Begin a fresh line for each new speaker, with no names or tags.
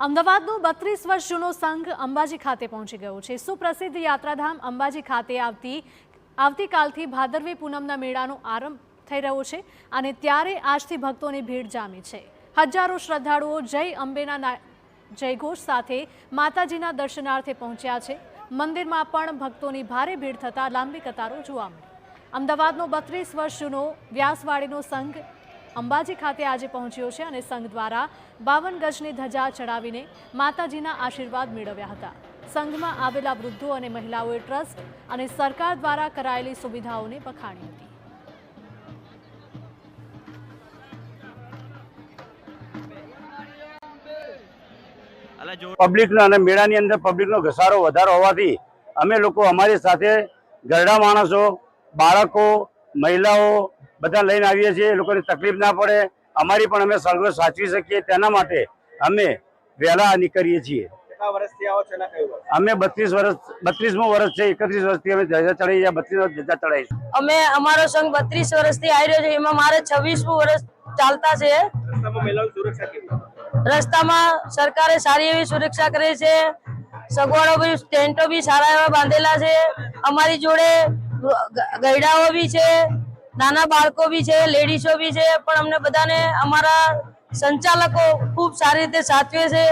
અમદાવાદનો 32 વર્ષ જૂનો સંઘ અંબાજી ખાતે પહોંચી ગયો છે। સુપ્રસિદ્ધ યાત્રાધામ અંબાજી ખાતે આવતીકાલથી ભાદરવી પૂનમના મેળાનો આરંભ થઈ રહ્યો છે અને ત્યારે આજથી ભક્તોની ભીડ જામી છે। હજારો શ્રદ્ધાળુઓ જય અંબેના જયઘોષ સાથે માતાજીના દર્શનાર્થે પહોંચ્યા છે। મંદિરમાં પણ ભક્તોની ભારે ભીડ થતાં લાંબી કતારો જોવા મળી। અમદાવાદનો 32 વર્ષ જૂનો વ્યાસવાડીનો સંઘ અંબાજી ખાતે આજે પહોંચ્યો છે અને સંઘ દ્વારા 52 ગજની ધજા ચડાવીને માતાજીના આશીર્વાદ મેળવ્યા હતા। સંઘમાં આવેલા વૃદ્ધો અને મહિલાઓએ ટ્રસ્ટ અને સરકાર દ્વારા કરાયેલી સુવિધાઓને વખાણી હતી।
પબ્લિકનો અને મેળાની અંદર પબ્લિકનો ઘસારો વધારો હોવાથી અમે લોકો અમારી સાથે ઘરડા માણસો, બાળકો, મહિલાઓ બધા લઈને આવીએ છીએ। એ લોકોને તકલીફ ના પડે, અમારી પણ અમે સગવડ સાચવી શકીએ તેના માટે અમે વહેલા નીકળીએ છીએ। અમે 32મું વર્ષ છે। 31 વર્ષથી અમે ધજા ચડાવી, 32 ધજા ચડાવી।
અમે અમારો સંઘ 32 વર્ષથી આવી રહ્યો છે। એમાં મારે 26મું વર્ષ ચાલતા છે। રસ્તામાં સરકારે સારી એવી સુરક્ષા કરી છે। સગવડો બી, ટેન્ટો બી સારા એવા બાંધેલા છે। અમારી જોડે ગયડાઓ બી છે, નાના બાળકો બી છે, લેડીઝો બી છે, પણ અમને બધાને અમારા સંચાલકો ખૂબ સારી રીતે સાચવે છે।